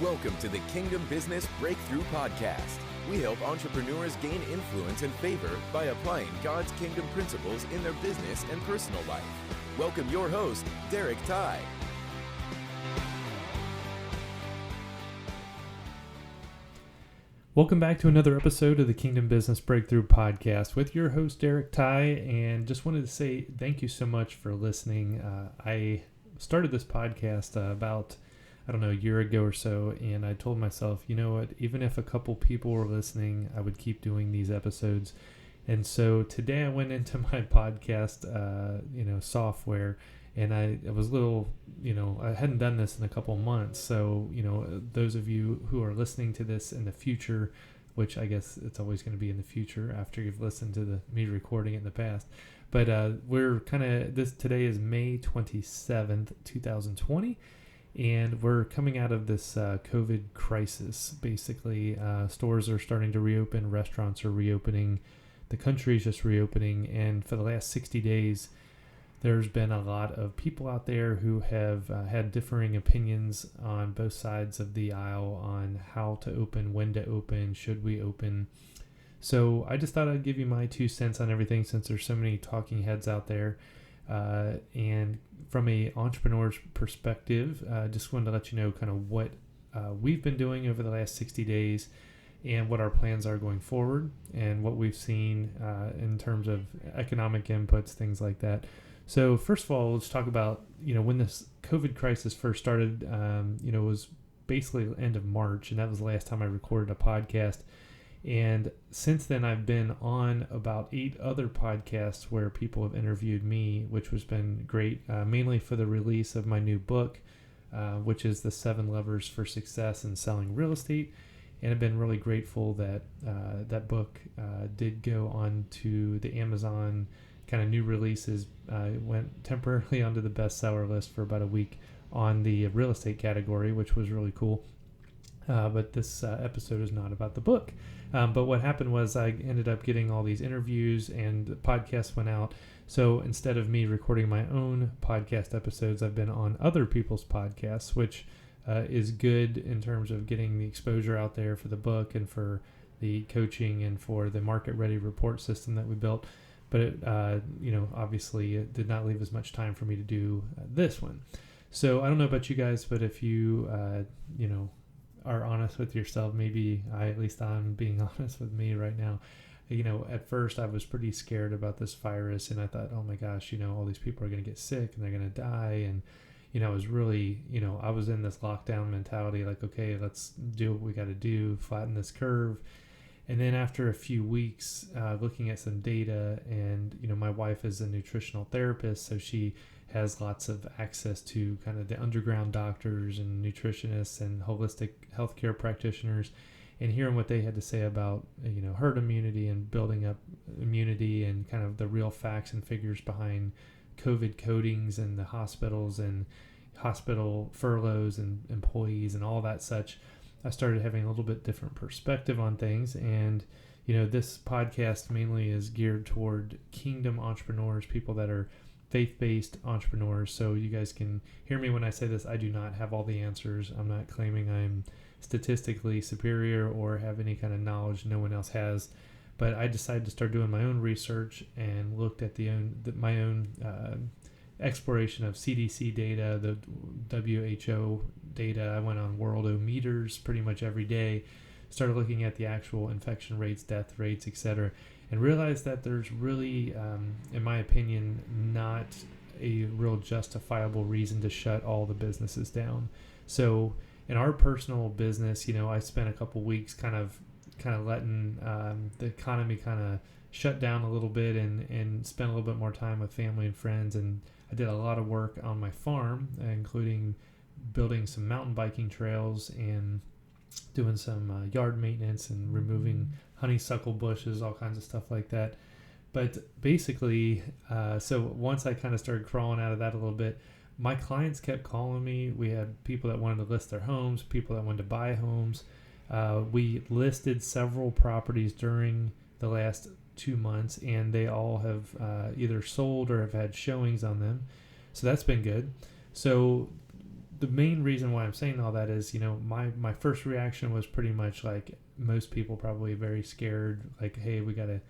Welcome to the Kingdom Business Breakthrough Podcast. We help entrepreneurs gain influence and favor by applying God's kingdom principles in their business and personal life. Welcome your host, Derek Ty. Welcome back to another episode of the Kingdom Business Breakthrough Podcast with your host, Derek Ty, and just wanted to say thank you so much for listening. I started this podcast about a year ago or so, and I told myself, you know what, even if a couple people were listening, I would keep doing these episodes. And so today I went into my podcast, software, and I was a little, I hadn't done this in a couple months. So, those of you who are listening to this in the future, which I guess it's always going to be in the future after you've listened to me recording it in the past. But we're today is May 27th, 2020. And we're coming out of this COVID crisis. Basically, stores are starting to reopen, restaurants are reopening, the country is just reopening. And for the last 60 days, there's been a lot of people out there who have had differing opinions on both sides of the aisle on how to open, when to open, should we open. So I just thought I'd give you my 2 cents on everything since there's so many talking heads out there. And from a entrepreneur's perspective, just wanted to let you know kind of what we've been doing over the last 60 days and what our plans are going forward and what we've seen in terms of economic inputs, things like that. So first of all, let's talk about, when this COVID crisis first started, it was basically the end of March, and that was the last time I recorded a podcast. And since then, I've been on about 8 other podcasts where people have interviewed me, which has been great, mainly for the release of my new book, which is The 7 Levers for Success in Selling Real Estate. And I've been really grateful that that book did go on to the Amazon kind of new releases. It went temporarily onto the bestseller list for about a week on the real estate category, which was really cool. But this episode is not about the book. But what happened was I ended up getting all these interviews and the podcast went out. So instead of me recording my own podcast episodes, I've been on other people's podcasts, which is good in terms of getting the exposure out there for the book and for the coaching and for the market ready report system that we built. But it, obviously it did not leave as much time for me to do this one. So I don't know about you guys, but if you, are honest with yourself, maybe I'm being honest with me right now. At first I was pretty scared about this virus, and I thought, oh my gosh, all these people are going to get sick and they're going to die. And, I was really, I was in this lockdown mentality, like, okay, let's do what we got to do, flatten this curve. And then after a few weeks, looking at some data, and, my wife is a nutritional therapist, so she has lots of access to kind of the underground doctors and nutritionists and holistic healthcare practitioners, and hearing what they had to say about, herd immunity and building up immunity and kind of the real facts and figures behind COVID codings and the hospitals and hospital furloughs and employees and all that such. I started having a little bit different perspective on things. And, this podcast mainly is geared toward kingdom entrepreneurs, people that are faith-based entrepreneurs. So you guys can hear me when I say this. I do not have all the answers. I'm not claiming I'm statistically superior or have any kind of knowledge no one else has. But I decided to start doing my own research and looked at my own exploration of CDC data, the WHO data. I went on Worldometers pretty much every day, started looking at the actual infection rates, death rates, etc., and realized that there's really, in my opinion, not a real justifiable reason to shut all the businesses down. So in our personal business, I spent a couple weeks kind of letting the economy kind of shut down a little bit and spend a little bit more time with family and friends. And I did a lot of work on my farm, including building some mountain biking trails and doing some yard maintenance and removing honeysuckle bushes, all kinds of stuff like that. But basically, so once I kind of started crawling out of that a little bit, my clients kept calling me. We had people that wanted to list their homes, people that wanted to buy homes. We listed several properties during the last 2 months, and they all have either sold or have had showings on them. So that's been good. So the main reason why I'm saying all that is, my first reaction was pretty much like most people, probably very scared, like, hey, we got to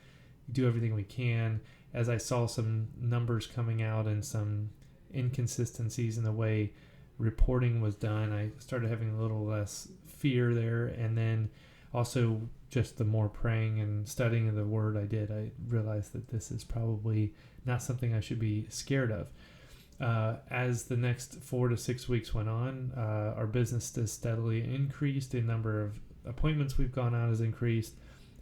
do everything we can. As I saw some numbers coming out and some inconsistencies in the way reporting was done, I started having a little less fear there. And then also just the more praying and studying of the word I did, I realized that this is probably not something I should be scared of. As the next 4 to 6 weeks went on, our business has steadily increased. The number of appointments we've gone on has increased.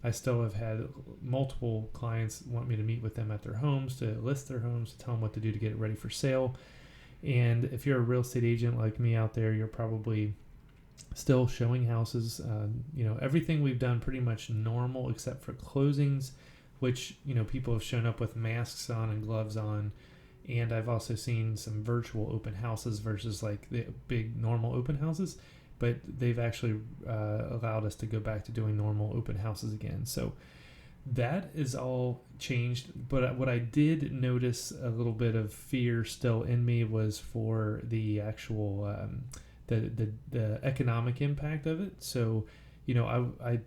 I still have had multiple clients want me to meet with them at their homes, to list their homes, to tell them what to do to get it ready for sale. And if you're a real estate agent like me out there, you're probably still showing houses. Everything we've done pretty much normal except for closings, which, people have shown up with masks on and gloves on. And I've also seen some virtual open houses versus like the big normal open houses, but they've actually allowed us to go back to doing normal open houses again. So that is all changed. But what I did notice a little bit of fear still in me was for the actual the economic impact of it. So, I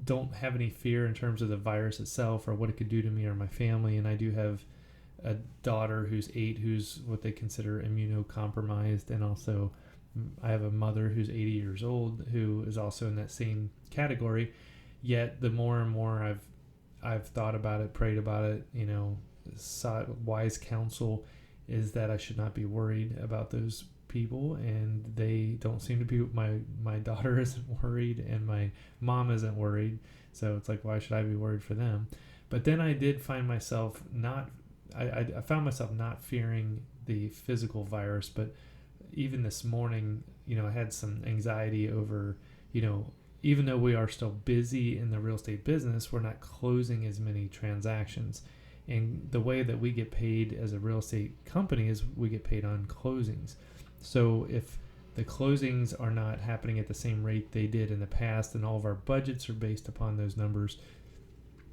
don't have any fear in terms of the virus itself or what it could do to me or my family. And I do have a daughter who's 8, who's what they consider immunocompromised, and also I have a mother who's 80 years old who is also in that same category. Yet the more and more I've thought about it, prayed about it, sought wise counsel, is that I should not be worried about those people, and they don't seem to be. My daughter isn't worried, and my mom isn't worried. So it's like, why should I be worried for them? But then I did find myself I found myself not fearing the physical virus, but even this morning, I had some anxiety over, even though we are still busy in the real estate business, we're not closing as many transactions. And the way that we get paid as a real estate company is we get paid on closings. So if the closings are not happening at the same rate they did in the past, and all of our budgets are based upon those numbers,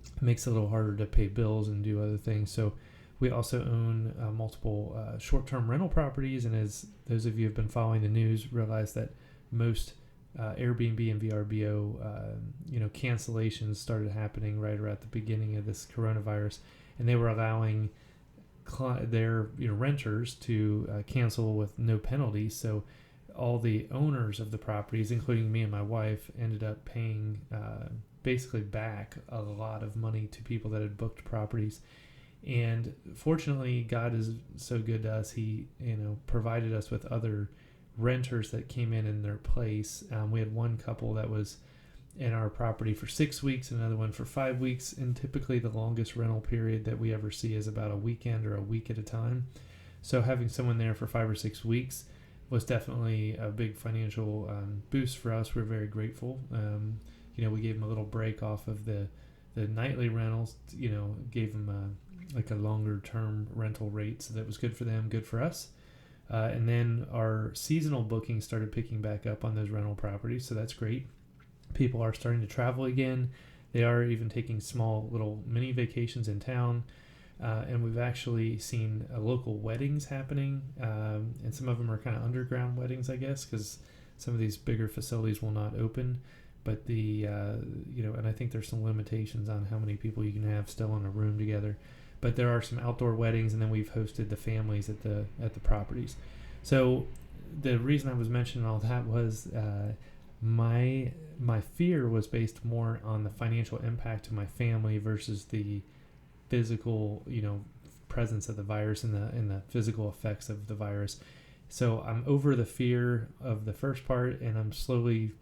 it makes it a little harder to pay bills and do other things. So we also own multiple short-term rental properties, and as those of you who have been following the news realize that most Airbnb and VRBO, cancellations started happening right around the beginning of this coronavirus, and they were allowing their renters to cancel with no penalty. So all the owners of the properties, including me and my wife, ended up paying basically back a lot of money to people that had booked properties. And fortunately, God is so good to us. He, provided us with other renters that came in their place. We had one couple that was in our property for 6 weeks, another one for 5 weeks. And typically the longest rental period that we ever see is about a weekend or a week at a time. So having someone there for 5 or 6 weeks was definitely a big financial boost for us. We're very grateful. We gave them a little break off of the nightly rentals, gave them like a longer term rental rate. So that was good for them, good for us. And then our seasonal bookings started picking back up on those rental properties. So that's great. People are starting to travel again. They are even taking small little mini vacations in town. And we've actually seen local weddings happening. And some of them are kind of underground weddings, I guess, because some of these bigger facilities will not open. But and I think there's some limitations on how many people you can have still in a room together. But there are some outdoor weddings, and then we've hosted the families at the properties. So the reason I was mentioning all that was my fear was based more on the financial impact to my family versus the physical, presence of the virus and the physical effects of the virus. So I'm over the fear of the first part, and I'm slowly,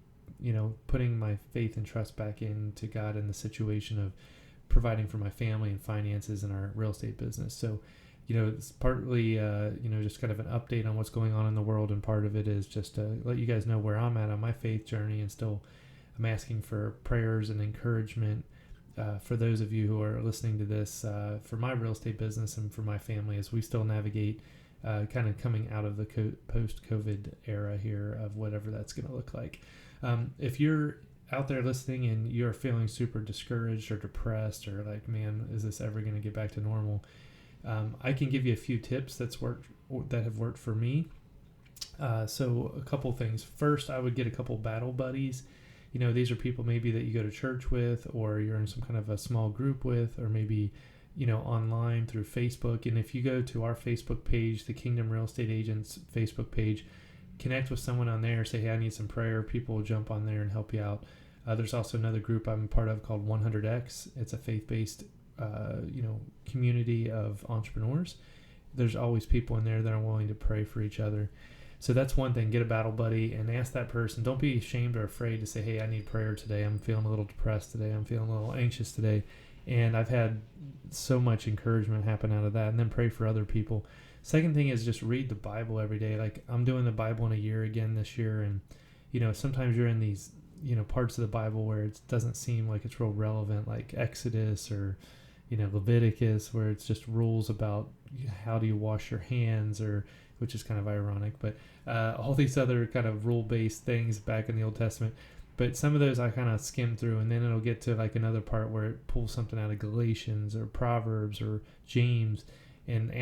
putting my faith and trust back into God in the situation of providing for my family and finances in our real estate business. So, it's partly, just kind of an update on what's going on in the world. And part of it is just to let you guys know where I'm at on my faith journey. And still, I'm asking for prayers and encouragement for those of you who are listening to this, for my real estate business and for my family as we still navigate kind of coming out of the post-COVID era here of whatever that's going to look like. If you're out there listening and you're feeling super discouraged or depressed or like, man, is this ever going to get back to normal? I can give you a few tips that have worked for me. So a couple things. First, I would get a couple battle buddies. These are people maybe that you go to church with, or you're in some kind of a small group with, or maybe, online through Facebook. And if you go to our Facebook page, the Kingdom Real Estate Agents Facebook page, connect with someone on there, say, hey, I need some prayer. People will jump on there and help you out. There's also another group I'm a part of called 100X. It's a faith-based, community of entrepreneurs. There's always people in there that are willing to pray for each other. So that's one thing. Get a battle buddy and ask that person. Don't be ashamed or afraid to say, hey, I need prayer today. I'm feeling a little depressed today. I'm feeling a little anxious today. And I've had so much encouragement happen out of that. And then pray for other people. Second thing is just read the Bible every day. Like, I'm doing the Bible in a year again this year. And, sometimes you're in these, parts of the Bible where it doesn't seem like it's real relevant, like Exodus or, Leviticus, where it's just rules about how do you wash your hands, or which is kind of ironic, but all these other kind of rule-based things back in the Old Testament. But some of those I kind of skim through, and then it'll get to like another part where it pulls something out of Galatians or Proverbs or James, and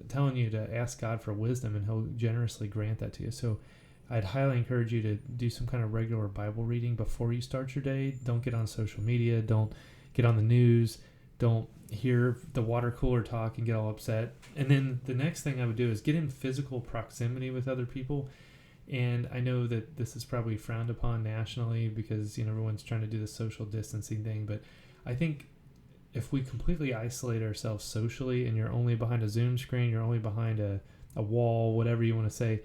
telling you to ask God for wisdom, and he'll generously grant that to you. So I'd highly encourage you to do some kind of regular Bible reading before you start your day. Don't get on social media. Don't get on the news. Don't hear the water cooler talk and get all upset. And then the next thing I would do is get in physical proximity with other people. And I know that this is probably frowned upon nationally because, everyone's trying to do the social distancing thing. But I think if we completely isolate ourselves socially, and you're only behind a Zoom screen, you're only behind a wall, whatever you want to say,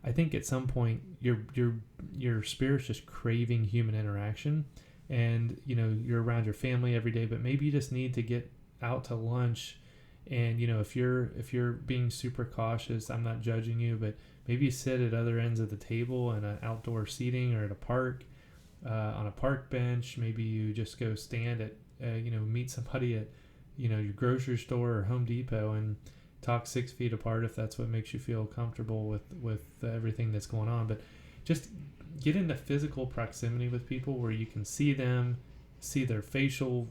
I think at some point your spirit's just craving human interaction. And you're around your family every day, but maybe you just need to get out to lunch. And if you're being super cautious, I'm not judging you, but maybe you sit at other ends of the table in an outdoor seating, or at a park, on a park bench. Maybe you just go stand at meet somebody at your grocery store or Home Depot and talk 6 feet apart, if that's what makes you feel comfortable with everything that's going on. But just get into physical proximity with people where you can see them, see their facial,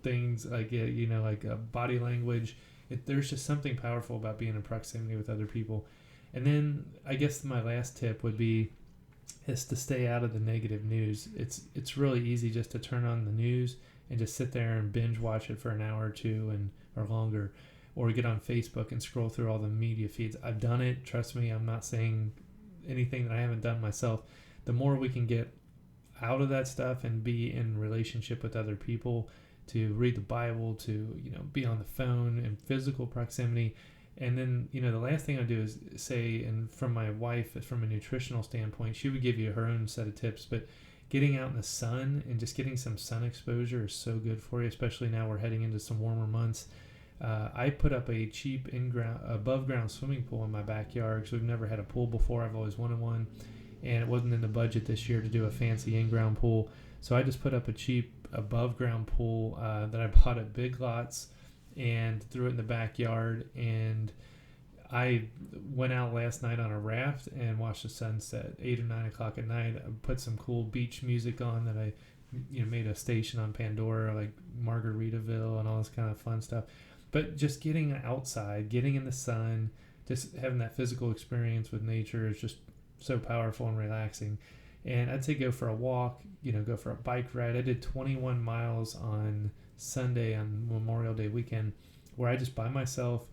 things like body language. There's just something powerful about being in proximity with other people. And then I guess my last tip would be is to stay out of the negative news. It's really easy just to turn on the news and just sit there and binge watch it for an hour or two or longer, or get on Facebook and scroll through all the media feeds. I've done it. Trust me, I'm not saying anything that I haven't done myself. The more we can get out of that stuff and be in relationship with other people, to read the Bible, to be on the phone in physical proximity. And then the last thing I do is say, and from my wife, from a nutritional standpoint, she would give you her own set of tips, but getting out in the sun and just getting some sun exposure is so good for you, especially now we're heading into some warmer months. I put up a cheap above ground swimming pool in my backyard because we've never had a pool before. I've always wanted one, and it wasn't in the budget this year to do a fancy in-ground pool. So I just put up a cheap above ground pool that I bought at Big Lots and threw it in the backyard. And I went out last night on a raft and watched the sunset 8 or 9 o'clock at night. I put some cool beach music on that I made a station on Pandora, like Margaritaville and all this kind of fun stuff. But just getting outside, getting in the sun, just having that physical experience with nature is just so powerful and relaxing. And I'd say go for a walk, go for a bike ride. I did 21 miles on Sunday on Memorial Day weekend, where I just by myself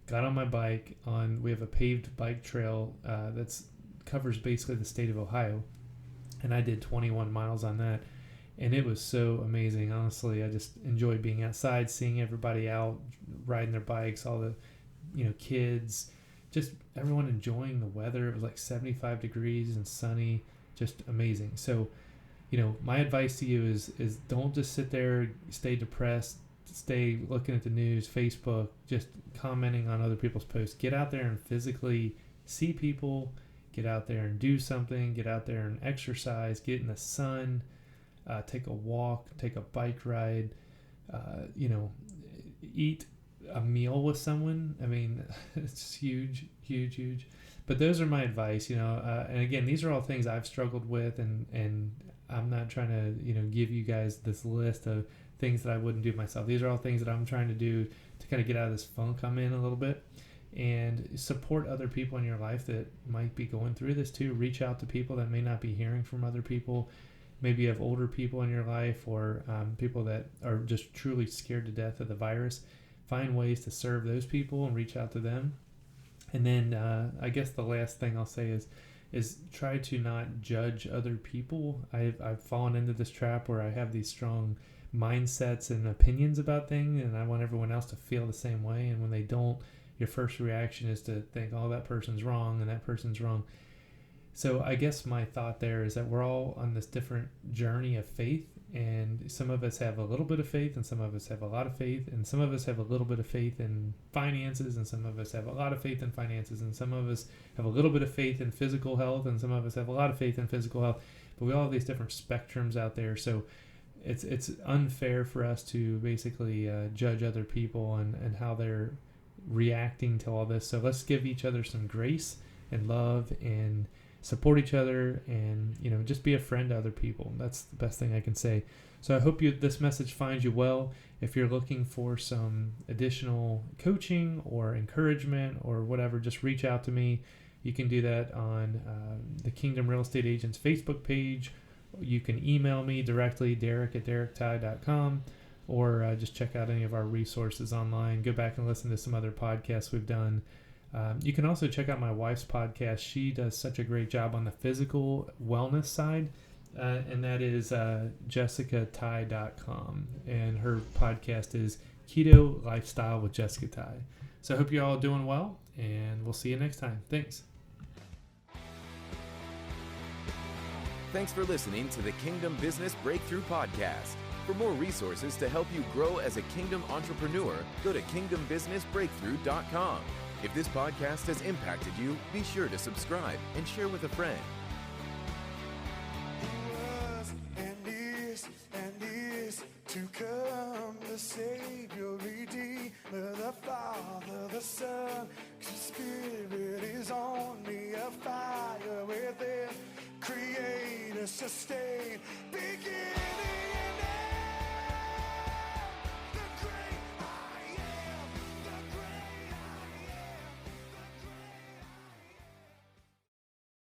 got on my bike we have a paved bike trail that's covers basically the state of Ohio. And I did 21 miles on that. And it was so amazing. Honestly, I just enjoyed being outside, seeing everybody out riding their bikes, all the, kids, just everyone enjoying the weather. It was like 75 degrees and sunny, just amazing. So, my advice to you is don't just sit there, stay depressed, stay looking at the news, Facebook, just commenting on other people's posts. Get out there and physically see people, get out there and do something, get out there and exercise, get in the sun. Take a walk, take a bike ride, eat a meal with someone. I mean, it's huge, huge, huge. But those are my advice, and again, these are all things I've struggled with, and I'm not trying to, give you guys this list of things that I wouldn't do myself. These are all things that I'm trying to do to kind of get out of this funk I'm in a little bit. and support other people in your life that might be going through this too. Reach out to people that may not be hearing from other people. Maybe you have older people in your life, or people that are just truly scared to death of the virus. Find ways to serve those people and reach out to them. And then I guess the last thing I'll say is try to not judge other people. I've fallen into this trap where I have these strong mindsets and opinions about things, and I want everyone else to feel the same way. And when they don't, your first reaction is to think, oh, that person's wrong and that person's wrong. So I guess my thought there is that we're all on this different journey of faith, and some of us have a little bit of faith, and some of us have a lot of faith, and some of us have a little bit of faith in finances, and some of us have a lot of faith in finances, and some of us have a little bit of faith in physical health, and some of us have a lot of faith in physical health. But we all have these different spectrums out there, so it's unfair for us to basically judge other people and how they're reacting to all this. So let's give each other some grace and love and support each other, and just be a friend to other people. That's the best thing I can say. So I hope this message finds you well. If you're looking for some additional coaching or encouragement or whatever, just reach out to me. You can do that on the Kingdom Real Estate Agents Facebook page. You can email me directly, derek@derekty.com, or just check out any of our resources online. Go back and listen to some other podcasts we've done. You can also check out my wife's podcast. She does such a great job on the physical wellness side, and that is jessicaty.com. And her podcast is Keto Lifestyle with Jessica Ty. So I hope you're all doing well, and we'll see you next time. Thanks. Thanks for listening to the Kingdom Business Breakthrough Podcast. For more resources to help you grow as a kingdom entrepreneur, go to kingdombusinessbreakthrough.com. If this podcast has impacted you, be sure to subscribe and share with a friend. He was and is to come, the Savior, Redeemer, the Father, the Son. 'Cause the Spirit is on me, a fire within, Creator, Sustainer.